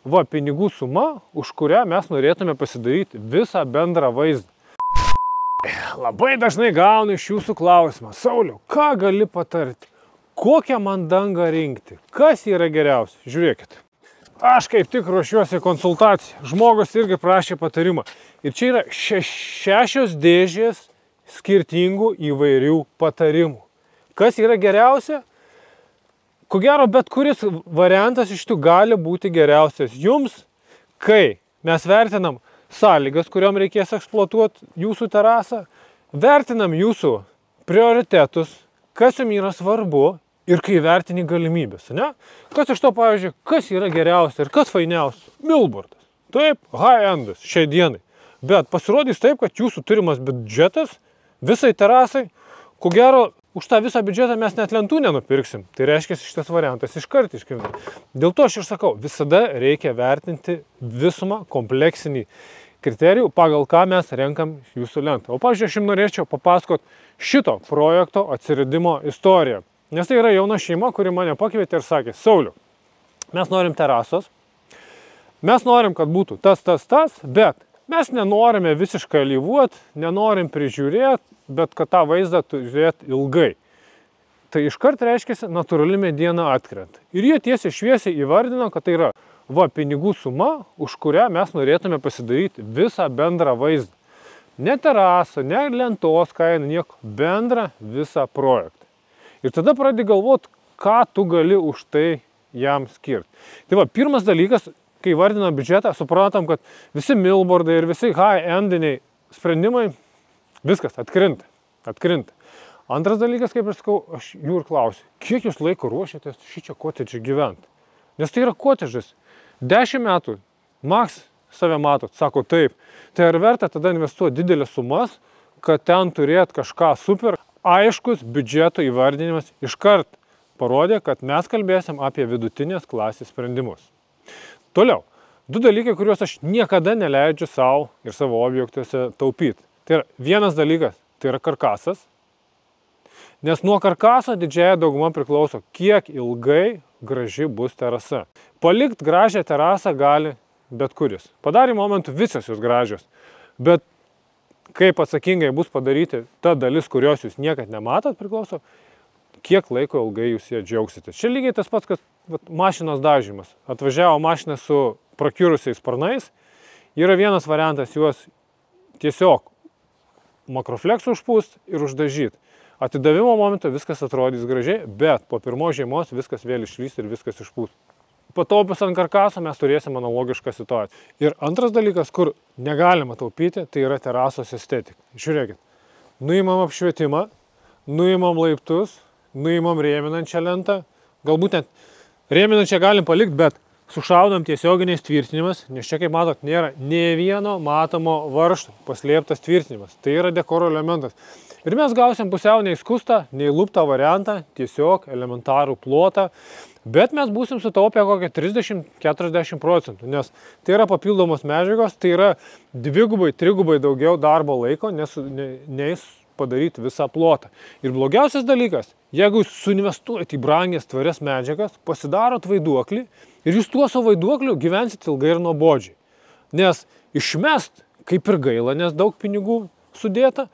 va pinigų suma, už kurią mes norėtume pasidaryti visą bendrą vaizdą. Labai dažnai gaunu iš jūsų klausimą: Sauliau, ką gali patarti? Kokią man dangą rinkti? Kas yra geriausia? Žiūrėkit. Aš kaip tik ruošiuosi konsultaciją. Žmogus irgi prašė patarimą. Ir čia yra 6 dėžės skirtingų įvairių patarimų. Kas yra geriausia? Ko gero, bet kuris variantas iš tų gali būti geriausias jums, kai mes vertinam sąlygas, kuriom reikės eksploatuoti jūsų terasą, vertinam jūsų prioritetus, kas jums yra svarbu ir kai vertini galimybės. Ne? Kas iš to, pavyzdžiui, kas yra geriausia ir kas fainiausia? Billboardas. Taip, high-endas šiai dienai. Bet pasirodys taip, kad jūsų turimas biudžetas visai terasai, ko gero, už tą visą biudžetą mes net lentų nenupirksim. Tai reiškia, šitas variantas iškart iškrinta. Dėl to aš ir sakau, visada reikia vertinti visumą, kompleksinį kriterijų, pagal ką mes renkam jūsų lentą. O pavyzdžiui, aš jums norėčiau papasakot šito projekto atsiradimo istoriją. Nes tai yra jauna šeima, kuri mane pakvietė ir sakė: Sauliau, mes norim terasos, mes norim, kad būtų tas, bet mes nenorime visiškai alyvuot, nenorim prižiūrėti, bet kad tą vaizdą žiūrėti ilgai. Tai iškart reiškia, natūrali mediena atkrenta. Ir jie tiesiai šviesiai įvardino, kad tai yra va pinigų suma, už kurią mes norėtume pasidaryti visą bendrą vaizdą. Ne terasą, ne lentos kainą, nieko, bendrą visą projektą. Ir tada pradedi galvoti, ką tu gali už tai jam skirti. Tai va, pirmas dalykas, kai vardinam biudžetą, suprantam, kad visi billboardai ir visi high-endiniai sprendimai, viskas atkrinta. Antras dalykas, kaip aš sakau, aš jų ir klausiu, kiek jūs laiko ruošiatės šičia kotedžį gyventi? Nes tai yra kotedžas. 10 metų, maks save matot, sako taip. Tai ar verta tada investuoti didelės sumas, kad ten turėt kažką super? Aiškus biudžeto įvardinimas iškart parodė, kad mes kalbėsim apie vidutinės klasės sprendimus. Toliau, 2 dalykai, kuriuos aš niekada neleidžiu savo ir savo objektuose taupyti. Tai yra vienas dalykas, tai yra karkasas, nes nuo karkaso didžiąją daugumą priklauso, kiek ilgai graži bus terasa. Palikt gražią terasą gali bet kuris. Padarimo momentu visos jos gražios, bet kaip atsakingai bus padaryti ta dalis, kurios jūs niekad nematot, priklauso, kiek laiko ilgai jūs ją džiaugsitės. Čia lygiai tas pats, kad mašinos dažymas. Atvažiavo mašina su prakiurusiais sparnais, yra vienas variantas juos tiesiog makrofleksu užpūst ir uždažyti. Atidavimo momentu viskas atrodys gražiai, bet po pirmos žiemos viskas vėl išlys ir viskas išpūst. Pataupius ant karkaso mes turėsim analogišką situaciją. Ir antras dalykas, kur negalima taupyti, tai yra terasos estetika. Žiūrėkit, nuimam apšvietimą, nuimam laiptus, nuimam rėminančią lentą, galbūt net rėminančią galim palikti, bet sušaudam tiesioginiais tvirtinimas, nes čia, kaip matot, nėra nė vieno matomo varžto paslėptas tvirtinimas. Tai yra dekoro elementas. Ir mes gausim pusiau neįskustą, neįluptą variantą, tiesiog elementarų plotą, bet mes būsim sutaupę kokią 30–40%, nes tai yra papildomos medžiagos, tai yra 2–3 daugiau darbo laiko, neis padaryti visą plotą. Ir blogiausias dalykas, jeigu jūs suinvestuojate į brangias tvarias medžiagas, pasidarot vaiduoklį ir jūs tuo savo vaiduokliu gyvensit ilgai ir nuobodžiai. Nes išmest kaip ir gaila, nes daug pinigų sudėta,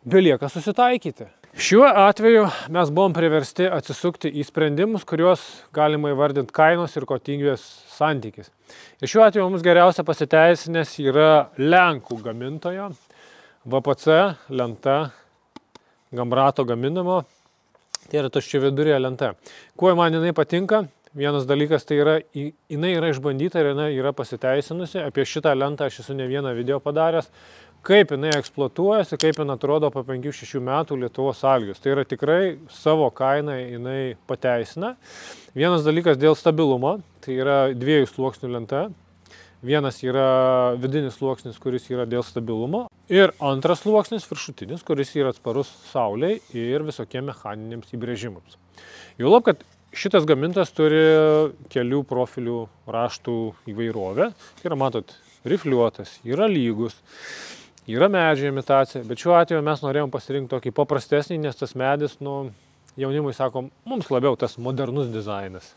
belieka susitaikyti. Šiuo atveju mes buvom priversti atsisukti į sprendimus, kuriuos galima įvardinti kainos ir kokybės santykis. Ir šiuo atveju mums geriausia pasiteisinęs yra Lenkų gamintojo VPC lenta Gambrato gaminamo. Tai yra tuščiavidurė lenta. Kuo man jinai patinka? Vienas dalykas, tai yra, jinai yra išbandyta ir jinai yra pasiteisinusi. Apie šitą lentą aš esu ne vieną video padaręs. Kaip jinai eksploatuojasi, kaip jinai atrodo po 5–6 metų Lietuvos sąlygos. Tai yra tikrai savo kainą jinai pateisina. Vienas dalykas dėl stabilumo, tai yra 2 sluoksnių lenta. Vienas yra vidinis sluoksnis, kuris yra dėl stabilumo. Ir antras sluoksnis, viršutinis, kuris yra atsparus saulei ir visokiem mechaniniams įbrėžimams. Juolab, kad šitas gamintas turi kelių profilių raštų įvairovę. Tai yra, matot, rifliuotas, yra lygus. Yra medžio imitacija, bet šiuo atveju mes norėjom pasirinkti tokį paprastesnį, nes tas medis, jaunimui sakom, mums labiau tas modernus dizainas.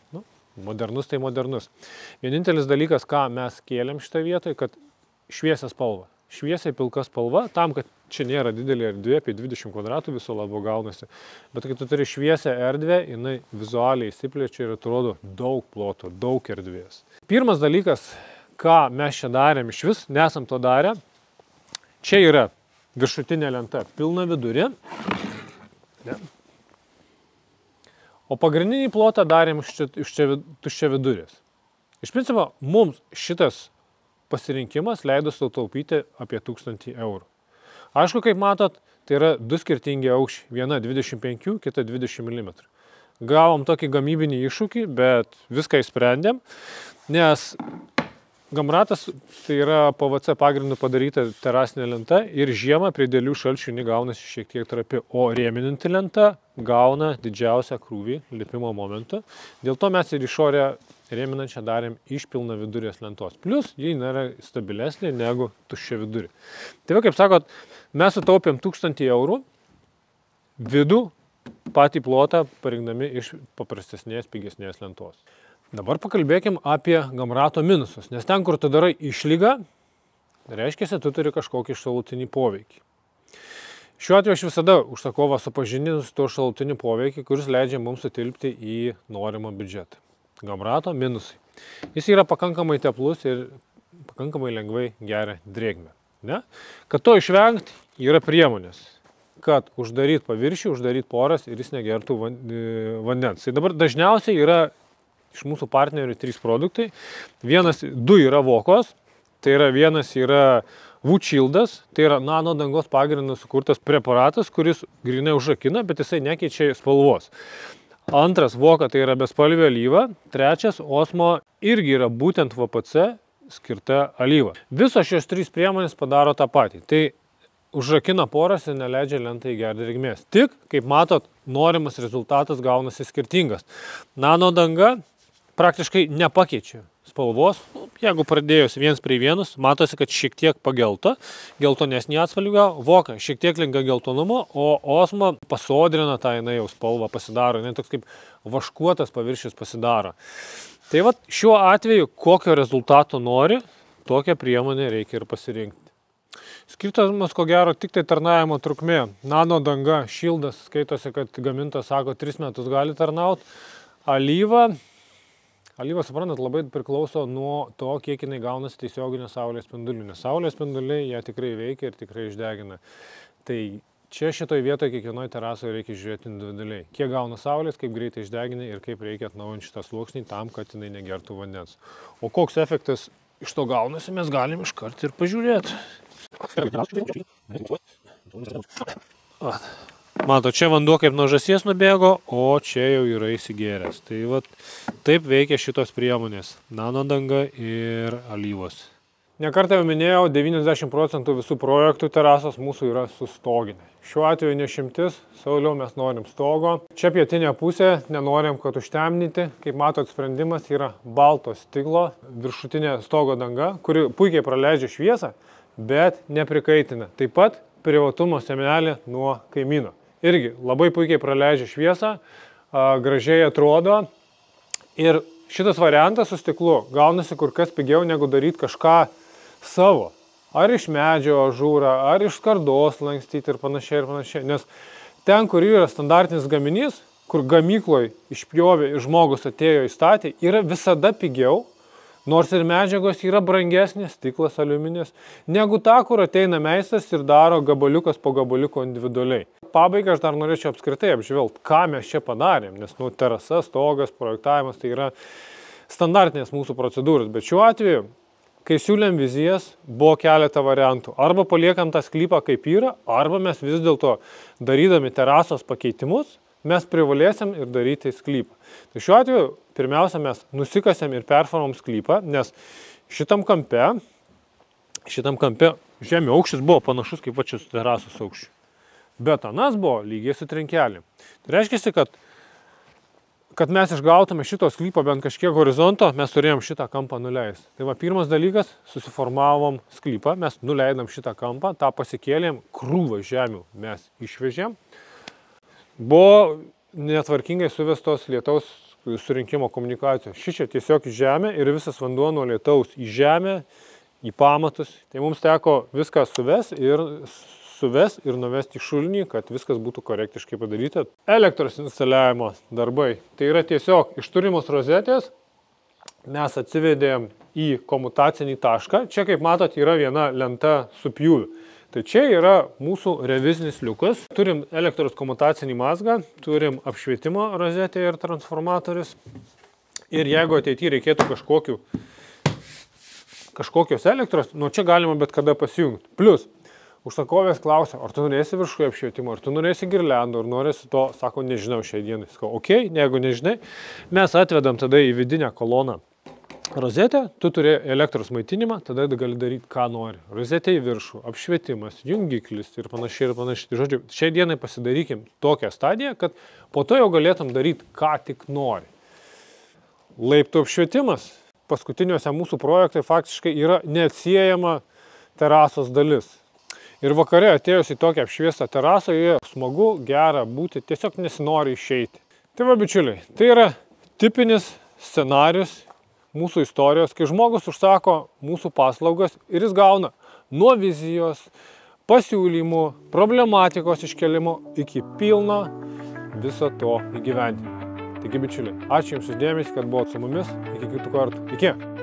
modernus tai modernus. Vienintelis dalykas, ką mes kėlėm šitą vietoj, kad šviesią spalvą. Šviesiai pilka spalva, tam, kad čia nėra didelė erdvė, apie 20 kvadratų viso labo gaunasi. Bet kai tu turi šviesią erdvę, jinai vizualiai įsiplečia ir atrodo daug ploto, daug erdvės. Pirmas dalykas, ką mes čia darėm iš vis, nesam to darę, čia yra viršutinė lenta pilna vidurė. Ne. O pagrindinį plotą darėm iš tuščia vidurės. Iš principo, mums šitas pasirinkimas leido sutaupyti apie 1000 eurų. Aišku, kaip matot, tai yra du skirtingi aukščiai. Viena 25, kita 20 mm. Gavom tokį gamybinį iššūkį, bet viską išsprendėm, nes Gamratas tai yra PVC pagrindu padaryta terasinė lenta ir žiemą prie didelių šalčių jinai gaunasi šiek tiek trapi, o rėmininti lenta gauna didžiausią krūvį lipimo momentu. Dėl to mes ir išorę rėminančią darėm iš pilna vidurės lentos. Plius, ji nėra stabilesnė negu tuščia vidurė. Tai va, kaip sakot, mes sutaupėm 1000 eurų vidų patį plotą parinkdami iš paprastesnės, pigesnės lentos. Dabar pakalbėkim apie Gamrato minusus, nes ten, kur tu darai išlygą, reiškia, tu turi kažkokį šalutinį poveikį. Šiuo atveju aš visada užsakovą supažindinu su tuo šalutiniu poveikį, kuris leidžia mums sutilpti į norimą biudžetą. Gamrato minusai. Jis yra pakankamai teplus ir pakankamai lengvai geria drėgmę. Ne? Kad to išvengti, yra priemonės, kad uždaryt paviršių, uždaryt poras ir jis negertų vandens. Tai dabar dažniausiai yra iš mūsų partnerių 3 produktai. Du yra vokos, tai yra vienas yra Woodshield'as, tai yra nano dangos pagrindu sukurtas preparatas, kuris grinai užrakina, bet jisai nekeičia spalvos. Antras voka tai yra bespalvė alyva, trečias Osmo irgi yra būtent VPC skirta alyva. Visos šios 3 priemonės padaro tą patį. Tai užrakina poras ir neleidžia lentai gerti drėgmės. Tik, kaip matot, norimas rezultatas gaunasi skirtingas. Nano danga praktiškai nepakeičia spalvos. Jeigu pradėjus 1:1, matosi, kad šiek tiek pagelta, geltonesnį atspalvį, voka šiek tiek linka geltonumo, o Osmo pasodrina tą jinai jau spalvą pasidaro, jinai toks kaip vaškuotas paviršius pasidaro. Tai va, šiuo atveju, kokio rezultato nori, tokią priemonę reikia ir pasirinkti. Skirtumas, ko gero, tik tai tarnavimo trukmė. Nano danga, šildas, skaitosi, kad gamintojas sako, 3 metus gali tarnauti. Alyva, suprantat, labai priklauso nuo to, kiek jinai gaunasi tiesioginio saulės spindulių. Nes saulės spinduliai ją tikrai veikia ir tikrai išdegina. Tai čia šitoj vietoje kiekvienoje terasoje reikia žiūrėti individualiai. Kiek gauna saulės, kaip greitai išdegina ir kaip reikia atnaujinti šitą sluoksnį tam, kad jinai negertų vandens. O koks efektas iš to gaunasi, mes galim iškart ir pažiūrėti. Mato, čia vanduo kaip nuo žąsies nubėgo, o čia jau yra įsigėręs. Tai va, taip veikia šitos priemonės. Nano danga ir alyvos. Nekartą jau minėjau, 90% visų projektų terasos mūsų yra su stoginė. Šiuo atveju nešimtis, Sauliau, mes norim stogo. Čia pietinė pusė, nenorim, kad užtemdyti. Kaip matot, sprendimas yra balto stiklo viršutinė stogo danga, kuri puikiai praleidžia šviesą, bet neprikaitina. Taip pat privatumo siemelė nuo kaimyno. Irgi labai puikiai praleidžia šviesą, gražiai atrodo. Ir šitas variantas su stiklu gaunasi kur kas pigiau negu daryti kažką savo. Ar iš medžio ažūrą, ar iš skardos lankstyti ir panašiai ir panašiai. Nes ten, kur yra standartinis gaminys, kur gamykloje išpjovė ir žmogus atėjo įstatė, yra visada pigiau, nors ir medžiagos yra brangesnės, stiklas, aliuminis, negu ta, kur ateina meistras ir daro gabaliukas po gabaliuko individualiai. Pabaigai aš dar norėčiau apskritai apžvelgti, ką mes čia padarėm, nes terasa, stogas, projektavimas tai yra standartinės mūsų procedūros, bet šiuo atveju, kai siūlėm vizijas, buvo keletą variantų. Arba paliekam tą sklypą kaip yra, arba mes vis dėlto darydami terasos pakeitimus, mes privalėsim ir daryti sklypą. Tai šiuo atveju, pirmiausia, mes nusikasėm ir performom sklypą, nes šitam kampe žemė aukštis buvo panašus kaip va čia su terasos aukščiu. Bet anas buvo lygiai su trinkelėm. Tai reiškia, kad mes išgautume šito sklypo bent kažkiek horizonto, mes turėjom šitą kampą nuleisti. Tai va, pirmas dalykas, susiformavom sklypą, mes nuleidom šitą kampą, tą pasikėlėm, krūvą žemių mes išvežėm. Buvo netvarkingai suvestos lietaus surinkimo komunikacijos. Šičia tiesiog į žemę ir visas vanduo nuo lietaus į žemę, į pamatus. Tai mums teko viską suves ir nuvesti į šulinį, kad viskas būtų korektiškai padaryta. Elektros instaliavimo darbai. Tai yra tiesiog iš turimos rozetės mes atsivedėm į komutacinį tašką. Čia, kaip matot, yra viena lenta su pjūviu. Tai čia yra mūsų revizinis liukas. Turim elektros komutacinį mazgą, turim apšvietimo rozetę ir transformatorius. Ir jeigu ateityje reikėtų kažkokios elektros, nuo čia galima bet kada pasijungti. Plius, užsakovės klausia, ar tu norėsi viršuje apšvietimo, ar tu norėsi girliandų, ar norėsi to, sako, nežinau šiai dienai. Sako, okei, jeigu nežinai, mes atvedam tada į vidinę koloną rozetę, tu turi elektros maitinimą, tada gali daryti, ką nori. Rozetė į viršų, apšvietimas, jungiklis ir panašiai ir panašiai. Tai žodžiu, šiai dienai pasidarykim tokią stadiją, kad po to jau galėtum daryti, ką tik nori. Laiptų apšvietimas paskutiniuose mūsų projektai faktiškai yra neatsiejama terasos dalis. Ir vakare atėjus į tokią apšviestą terasą, joje smagu, gera būti, tiesiog nesinori išeiti. Tai va, bičiuliai, tai yra tipinis scenarius mūsų istorijos, kai žmogus užsako mūsų paslaugas ir jis gauna nuo vizijos, pasiūlymų, problematikos iškelimo iki pilno viso to įgyvendinimo. Taigi, bičiuliai, ačiū Jums už dėmesį, kad buvot su mumis. Iki kitų kartų. Iki!